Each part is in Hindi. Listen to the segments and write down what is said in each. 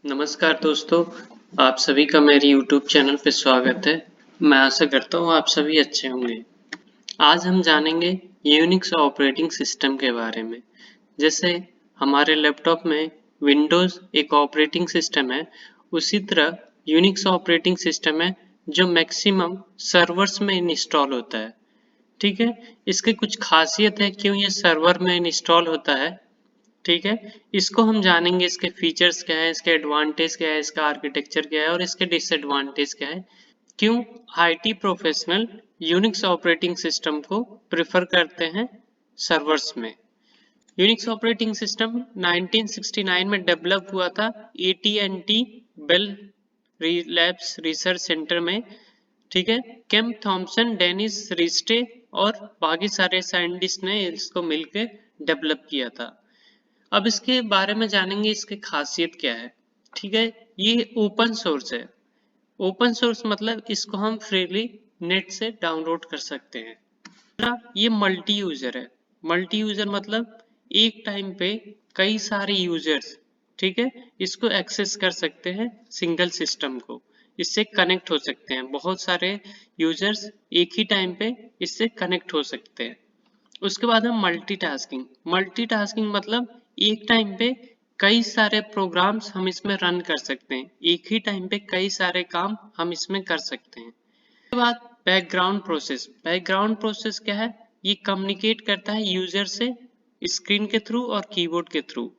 नमस्कार दोस्तों, आप सभी का मेरे YouTube चैनल पे स्वागत है। मैं आशा करता हूँ आप सभी अच्छे होंगे। आज हम जानेंगे यूनिक्स ऑपरेटिंग सिस्टम के बारे में। जैसे हमारे लैपटॉप में विंडोज़ एक ऑपरेटिंग सिस्टम है, उसी तरह यूनिक्स ऑपरेटिंग सिस्टम है जो मैक्सिमम सर्वर्स में इंस्टॉल होता है। ठीक है, इसकी कुछ खासियत है क्यों ये सर्वर में इंस्टॉल होता है। ठीक है, इसको हम जानेंगे, इसके फीचर्स क्या है, इसके एडवांटेज क्या है, इसका आर्किटेक्चर क्या है और इसके डिसएडवांटेज क्या है। क्यों IT professional Unix operating system को प्रेफर करते हैं सर्वर्स में। यूनिक्स ऑपरेटिंग सिस्टम 1969 में डेवलप हुआ था एटी&टी बेल लैब्स रिसर्च सेंटर में। ठीक है, केम थॉमसन, डेनिस रिस्टे और बाकी सारे साइंटिस्ट ने इसको मिलकर डेवलप किया था। अब इसके बारे में जानेंगे, इसकी खासियत क्या है। ठीक है, ये ओपन सोर्स है। ओपन सोर्स मतलब इसको हम फ्रीली नेट से डाउनलोड कर सकते हैं। ये मल्टी यूजर है। मल्टी यूजर मतलब एक टाइम पे कई सारे यूजर्स, ठीक है, इसको एक्सेस कर सकते हैं सिंगल सिस्टम को। इससे कनेक्ट हो सकते हैं बहुत सारे यूजर्स, एक ही टाइम पे इससे कनेक्ट हो सकते हैं। उसके बाद हम मल्टीटास्किंग। मल्टीटास्किंग मतलब एक टाइम पे कई सारे प्रोग्राम्स हम इसमें रन कर सकते हैं, एक ही टाइम पे कई सारे काम हम इसमें कर सकते हैं। उसके बाद बैकग्राउंड प्रोसेस। बैकग्राउंड प्रोसेस क्या है? ये कम्युनिकेट करता है यूजर से स्क्रीन के थ्रू और कीबोर्ड के थ्रू।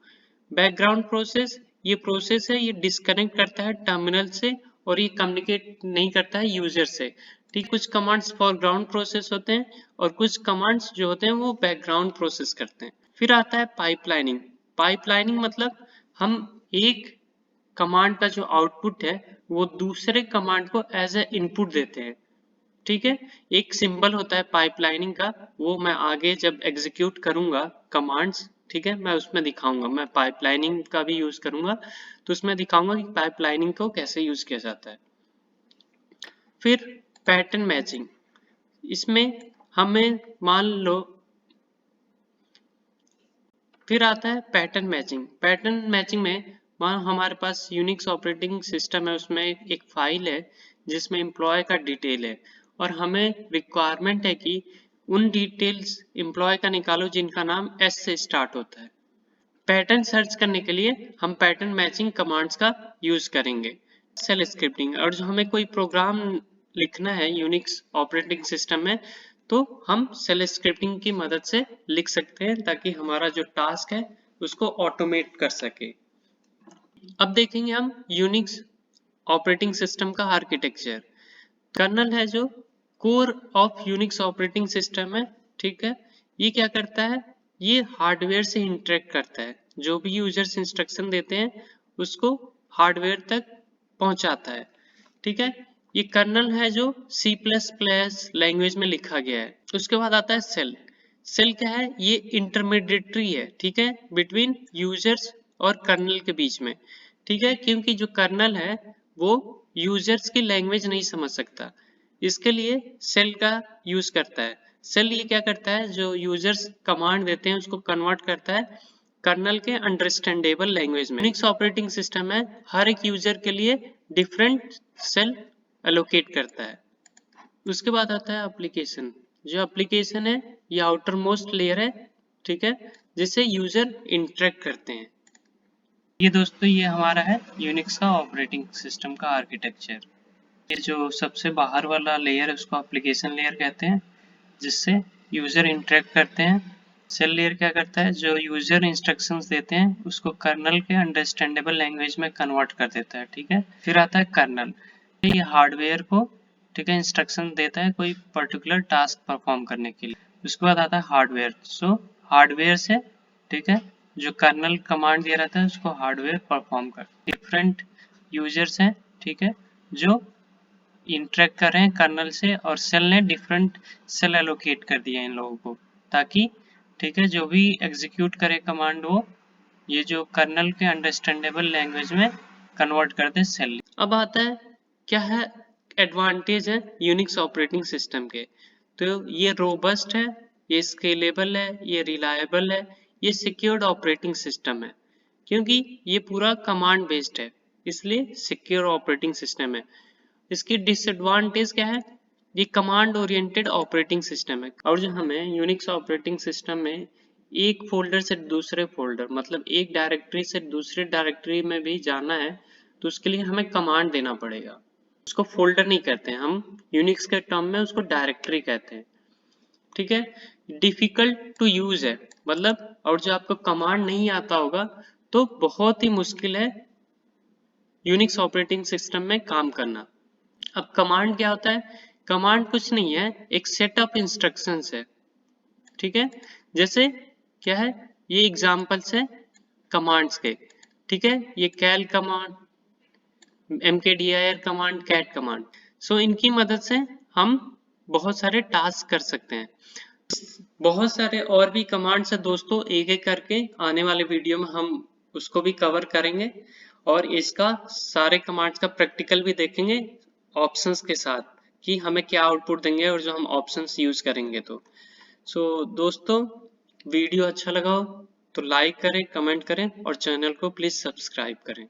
बैकग्राउंड प्रोसेस ये प्रोसेस है, ये डिस्कनेक्ट करता है टर्मिनल से और ये कम्युनिकेट नहीं करता है यूजर से। ठीक, कुछ कमांड्स फॉरग्राउंड प्रोसेस होते हैं और कुछ कमांड्स जो होते हैं वो बैकग्राउंड प्रोसेस करते हैं। फिर आता है पाइपलाइनिंग। पाइपलाइनिंग मतलब हम एक कमांड का जो आउटपुट है वो दूसरे कमांड को एज ए इनपुट देते हैं। ठीक है, एक सिंबल होता है पाइपलाइनिंग का, वो मैं आगे जब एग्जीक्यूट करूंगा कमांड्स, ठीक है, मैं उसमें दिखाऊंगा। मैं पाइपलाइनिंग का भी यूज करूंगा तो उसमें दिखाऊंगा कि पाइपलाइनिंग को कैसे यूज किया जाता है। फिर पैटर्न मैचिंग। इसमें हमें मान लो, फिर आता है पैटर्न मैचिंग। पैटर्न मैचिंग में मान हमारे पास यूनिक्स ऑपरेटिंग सिस्टम है, उसमें एक फाइल है जिसमें एम्प्लॉय का डिटेल है और हमें रिक्वायरमेंट है कि उन डिटेल्स एम्प्लॉय का निकालो जिनका नाम एस से स्टार्ट होता है। पैटर्न सर्च करने के लिए हम पैटर्न मैचिंग कमांड्स का यूज करेंगे। सेल स्क्रिप्टिंग, और जो हमें कोई प्रोग्राम लिखना है यूनिक्स ऑपरेटिंग सिस्टम में तो हम सेल स्क्रिप्टिंग की मदद से लिख सकते हैं ताकि हमारा जो टास्क है उसको ऑटोमेट कर सके। अब देखेंगे हम यूनिक्स ऑपरेटिंग सिस्टम का आर्किटेक्चर। कर्नल है जो core of Unix operating system है। ठीक है, ये क्या करता है? ये हार्डवेयर से इंटरेक्ट करता है, जो भी यूजर्स इंस्ट्रक्शन देते हैं उसको हार्डवेयर तक पहुंचाता है। ठीक है, ये कर्नल है जो C++ लैंग्वेज में लिखा गया है। उसके बाद आता है सेल। सेल क्या है? ये इंटरमीडिएटरी है, ठीक है, बिटवीन यूजर्स और कर्नल के बीच में। ठीक है, क्योंकि जो कर्नल है वो यूजर्स की लैंग्वेज नहीं समझ सकता, इसके लिए सेल का यूज करता है। सेल ये क्या करता है? जो यूजर्स कमांड देते हैं उसको कन्वर्ट करता है कर्नल के अंडरस्टैंडेबल लैंग्वेज में। यूनिक्स ऑपरेटिंग सिस्टम में हर एक यूजर के लिए डिफरेंट सेल एलोकेट करता है। उसके बाद आता है एप्लीकेशन। जो एप्लीकेशन है ये आउटर मोस्ट लेयर है, ठीक है, जिससे यूजर इंटरेक्ट करते हैं। ये दोस्तों ये हमारा है यूनिक्स का ऑपरेटिंग सिस्टम का आर्किटेक्चर। ये जो सबसे बाहर वाला लेयर है उसको एप्लीकेशन लेयर कहते हैं, जिससे यूजर इंटरेक्ट करते हैं। सेल लेयर क्या करता है? जो यूजर इंस्ट्रक्शंस देते हैं उसको कर्नल के अंडरस्टैंडेबल लैंग्वेज में कन्वर्ट कर देता है। ठीक है, फिर आता है कर्नल। ये हार्डवेयर को, ठीक है, इंस्ट्रक्शन देता है कोई पर्टिकुलर टास्क परफॉर्म करने के लिए। उसके बाद आता है हार्डवेयर। सो हार्डवेयर से, ठीक है, जो कर्नल कमांड दिया रहता है उसको हार्डवेयर परफॉर्म कर। डिफरेंट यूजर्स हैं, ठीक है, जो इंटरेक्ट कर रहे हैं कर्नल से, और सेल ने डिफरेंट सेल एलोकेट कर दिए इन लोगों को, ताकि, ठीक है, जो भी एग्जीक्यूट करे कमांड वो ये जो कर्नल के अंडरस्टैंडेबल लैंग्वेज में कन्वर्ट कर दे सेल। अब आता है क्या है एडवांटेज है यूनिक्स ऑपरेटिंग सिस्टम के। तो ये रोबस्ट है, ये स्केलेबल है, ये रिलायबल है, ये सिक्योर्ड ऑपरेटिंग सिस्टम है, क्योंकि ये पूरा कमांड बेस्ड है। इसलिए सिक्योर ऑपरेटिंग सिस्टम है। इसकी डिसएडवांटेज क्या है? ये कमांड ओरिएंटेड ऑपरेटिंग सिस्टम है और जो हमें यूनिक्स ऑपरेटिंग सिस्टम में एक फोल्डर से दूसरे फोल्डर मतलब एक डायरेक्टरी से दूसरे डायरेक्टरी में भी जाना है तो उसके लिए हमें कमांड देना पड़ेगा। उसको फोल्डर नहीं कहते हैं हम, यूनिक्स के टर्म में उसको डायरेक्टरी कहते हैं। ठीक है, डिफिकल्ट टू यूज है मतलब, और जो आपको कमांड नहीं आता होगा तो बहुत ही मुश्किल है यूनिक्स ऑपरेटिंग सिस्टम में काम करना। अब कमांड क्या होता है? कमांड कुछ नहीं है, एक सेट ऑफ इंस्ट्रक्शंस है। ठीक है, जैसे क्या है, ये एग्जांपल्स है कमांड्स के। ठीक है, ये cal command, mkdir command, cat command. So इनकी मदद से हम बहुत सारे टास्क कर सकते हैं। बहुत सारे और भी कमांड्स है दोस्तों, एक एक करके आने वाले वीडियो में हम उसको भी कवर करेंगे और इसका सारे कमांड्स का प्रैक्टिकल भी देखेंगे ऑप्शंस के साथ कि हमें क्या आउटपुट देंगे और जो हम ऑप्शंस यूज करेंगे। तो दोस्तों, वीडियो अच्छा लगा हो तो लाइक करें, कमेंट करें और चैनल को प्लीज सब्सक्राइब करें।